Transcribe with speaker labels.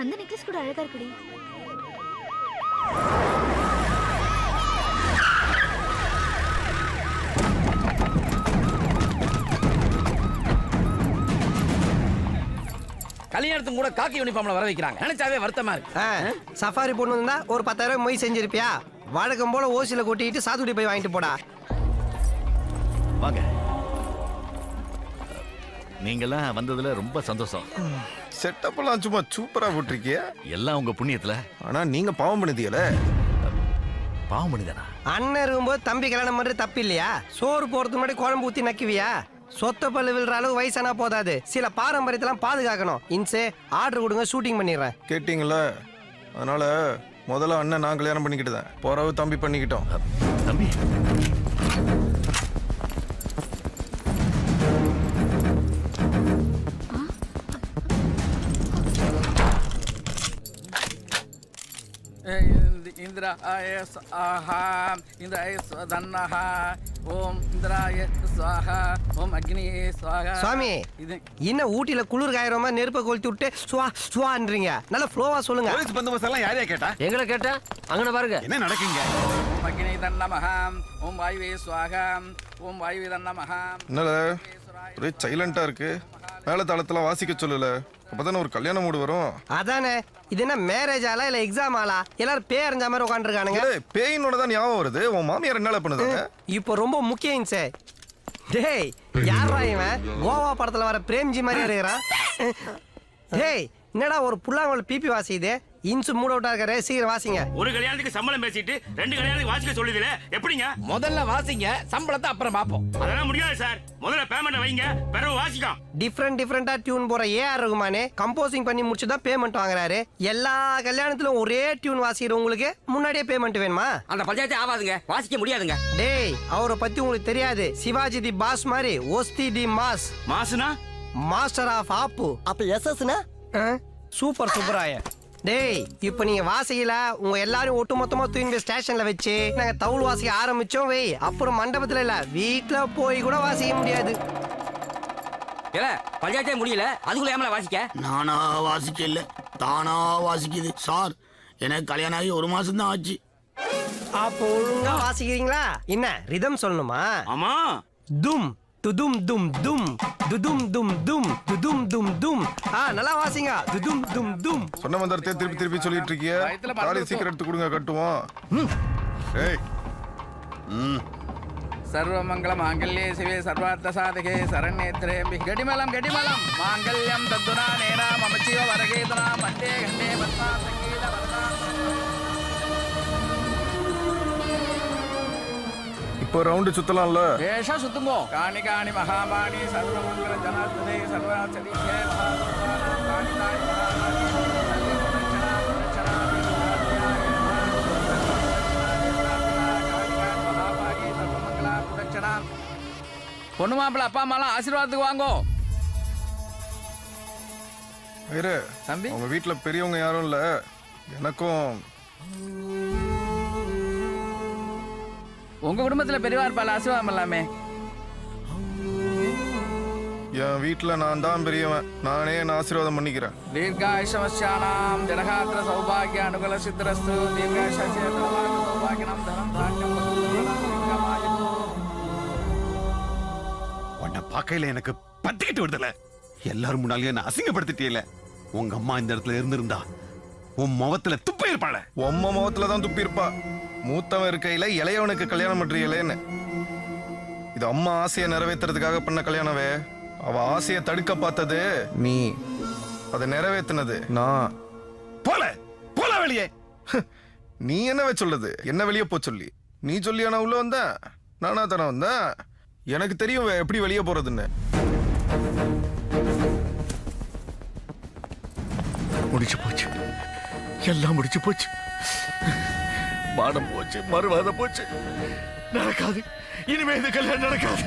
Speaker 1: அந்த நெக்லஸ் கூட அழகா இருக்குடி.
Speaker 2: கல்யாணத்துக்கு கூட காக்கி யூனிஃபார்ம்ல வர வைக்கிறாங்க. நினைச்சாவே வருத்தமா இருக்கு.
Speaker 3: சஃபாரி பொண்ணு இருந்தா ஒரு 10,000 மொய் செஞ்சிருப்பியா? வழக்கம் போல ஓசில கொட்டிட்டு சாத்துக்குடி போய் வாங்கிட்டு போடா.
Speaker 4: வாங்க. நீங்கெல்லாம் வந்ததுல ரொம்ப சந்தோஷம்.
Speaker 5: செட்டப்லாம் சும்மா சூப்பரா போட்டிருக்கிய.
Speaker 4: எல்லாம் உங்க புண்ணியத்துல.
Speaker 5: ஆனா நீங்க பாவம் பண்ணிதீல.
Speaker 4: பாவம் பண்ணிதானா?
Speaker 3: அண்ணன் இருக்கும்போது தம்பி கல்யாணம் பண்றது தப்பு இல்லையா? சோறு போறதுக்கு முன்னாடி குழம்பு ஊத்தி நக்குவியா? சொத்த பல்லு விழுற அளவு வயசானா போதாது. சில பாரம்பரியத்தெல்லாம் பாதுகாக்கணும். இன்சே ஆர்டர் கொடுங்க, ஷூட்டிங் பண்ணிடுறேன்.
Speaker 5: கேட்டீங்களா? அதனால முதல்ல அண்ணன் நான் கல்யாணம் பண்ணிக்கிட்டுதான், போறவு தம்பி பண்ணிக்கிட்டோம்.
Speaker 4: தம்பி
Speaker 2: இந்திராய ஸ்வாஹா இந்திராய ஸ்வதன்னஹ ஓம் இந்திராய ஸ்வாஹா ஓம் அக்னியே ஸ்வாஹா.
Speaker 3: சுவாமி, என்ன ஊட்டில குளிர் காயறோமா நெருப்பை கொளுத்தி விட்டு சுவா சுவான்றீங்க? நல்ல ஃப்ளோவா சொல்லுங்க.
Speaker 6: போலீஸ் பந்தோபஸ்து எல்லாம் யாரையா கேட்டா?
Speaker 2: எங்களை கேட்டா அங்கன பாருங்க
Speaker 6: என்ன நடக்குங்க?
Speaker 2: ஓம் அக்னி தன்னமஹ ஓம் வாயுவே ஸ்வாஹா ஓம் வாயுவே தன்னமஹ.
Speaker 5: என்னல ஒரே சைலண்டா இருக்கு? மேல தளத்துல வாசிக்க சொல்லல, அப்பதானே ஒரு கல்யாண மூடு வரும்.
Speaker 3: அதானே. இது என்ன மேரேஜ் ஆலா இல்ல எக்ஸாம் ஆலா? எல்லாரும் பேய் அறிஞ்ச மாதிரி உட்காந்துருக்கானுங்க.
Speaker 5: பேயினோட தான் ஞாபகம் வருது. உன் மாமியார் என்ன பண்ணுதாங்க?
Speaker 3: இப்போ ரொம்ப முக்கியம் சார். டேய், யாரா இவன்? கோவா படத்துல வர பிரேம்ஜி மாதிரி இருக்கிறான். டேய், என்னடா ஒரு புல்லாங்கோல் பிபி வாசிக்குது? இன்சு மூட் அவுட்டா இருக்காரு, சீக்கிரம் வாசிங்க.
Speaker 7: ஒரு கல்யாணத்துக்கு சம்பளம் பேசிட்டு 2 கல்யாணத்துக்கு வாசிக்க சொல்லுதுல, எப்படிங்க?
Speaker 2: முதல்ல வாசிங்க, சம்பளத்தை அப்புறம் பாப்போம்.
Speaker 7: அதெல்லாம் முடியாது சார். முதல்ல பேமெண்ட் வைங்க, பிறகு வாசிக்கலாம்.
Speaker 3: டிஃப்ரெண்டா டியூன் போற ஏஆர் ரகுமானே கம்போசிங் பண்ணி முடிச்சு தான் பேமெண்ட் வாங்குறாரு. எல்லா கல்யாணத்திலும் ஒரே டியூன் வாசிக்கிறவங்களுக்கு முன்னாடியே பேமெண்ட் வேணுமா?
Speaker 2: அந்த பஞ்சாயத்து ஆவாதுங்க, வாசிக்க முடியாதுங்க.
Speaker 3: டேய், அவரை பத்தி உங்களுக்கு தெரியாது. சிவாஜி தி பாஸ் மாதிரி ஒஸ்தி தி மாஸ்.
Speaker 7: மாசுனா
Speaker 3: மாஸ்டர் ஆஃப் ஆப்பு. அப்ப எஸ்எஸ்னா சூப்பர் சுப்பராய. டேய், இப்ப நீங்க வாசிக்கல, உங்க எல்லாரும் ஒட்டுமொத்தமா தூங்கி ஸ்டேஷன்ல வச்சு நாங்க தவுள் வாசிக்க ஆரம்பிச்சோம் வை. அப்புறம் மண்டபத்துல இல்ல, வீட்டுல போய் கூட வாசிக்க முடியாது.
Speaker 2: பஞ்சாயத்தே முடியல, அதுக்குள்ள ஏமல வாசிக்க?
Speaker 8: நானா வாசிக்க இல்ல, தானா வாசிக்குது சார். எனக்கு கல்யாணம் ஆகி 1 மாசம் தான் ஆச்சு.
Speaker 3: அப்போ ஒழுங்கா வாசிக்கிறீங்களா? என்ன ரிதம் சொல்லணுமா?
Speaker 7: ஆமா.
Speaker 3: தும் துதும் தும் தும் துதும் தும் தும் துதும் தும் தும். நல்லா வாசிங்க. துதும் தும் தும்.
Speaker 5: சொன்ன மந்திரத்தை திருப்பி சொல்லிட்டு இருக்கிய. தாலி சீக்கிரம் எடுத்து கொடுங்க, கட்டுவோம். ஏய்,
Speaker 2: சர்வமங்கல மாங்கல்யே சிவே சர்வார்த்த சாதகே சரண்யேத்ரே கடிமலம் கடிமலம் மாங்கல்யம் தத்துனா நேனா மம ஜீவ வரகேதனா மண்டே கண்டே வர்த்தா சங்கீத வர்த்தா.
Speaker 5: இப்போ ரவுண்டு சுத்தலாம்ல?
Speaker 2: ஏஷா சுத்துங்கோ. காணி காணி மகாபாணி சர்வமங்கல ஜனார்த்ததே சர்வாச்சரியே மகாபாணி காணி காணி மகாபாணி பொண்ணு மாப்பிள்ள அப்பா அம்மாலாம் ஆசீர்வாதத்துக்கு வாங்கோ.
Speaker 5: தம்பி, உங்க வீட்டுல பெரியவங்க யாரும் இல்ல, எனக்கும்
Speaker 2: உங்க குடும்பத்துல பெரியவா இருப்பாள், ஆசீர்வாதம் எல்லாமே.
Speaker 5: என் வீட்டுல நான் தான் பெரியவன், நானே என்ன ஆசீர்வாதம் பண்ணிக்கிறேன்.
Speaker 2: தீர்காயுஷமஸ்யானாம் ஜனகாத்திர சௌபாகிய அனுகூல சித்தரஸ்து தீர்காயுஷஸ்ய சௌபாகியம் தனம் தானியம்
Speaker 6: உன்னை பார்க்கையில எனக்கு பத்திக்கிட்டு விடுதல. எல்லாரும் முன்னாலே என்ன அசிங்கப்படுத்திட்டீல. உங்க அம்மா இந்த இடத்துல இருந்திருந்தா உன் முகத்துல துப்பி இருப்பாள.
Speaker 5: உம்ம முகத்துல தான் துப்பி இருப்பா. மூத்தவன் இருக்கையில இளையவனுக்கு கல்யாணம் பண்றீங்களேன்னு. இது அம்மா ஆசையை நிறைவேற்றுறதுக்காக பண்ண கல்யாணவே. அவ ஆசையை தடுக்க பார்த்தது நீ, அதை நிறைவேற்றினது நான்.
Speaker 6: போல வெளியே.
Speaker 5: நீ என்னவே சொல்லுது? என்ன வெளியே போ சொல்லி? நீ சொல்லியா நான் உள்ள வந்த? நானா தானே வந்தேன்? எனக்கு தெரியும் எப்படி வெளியே போறதுன்னு.
Speaker 4: முடிச்சு போச்சு, எல்லாம் முடிச்சு போச்சு. மானம் போச்சு, மறுவாதம் போச்சு. நடக்காது, இனிமே இந்த கல்யாணம் நடக்காது.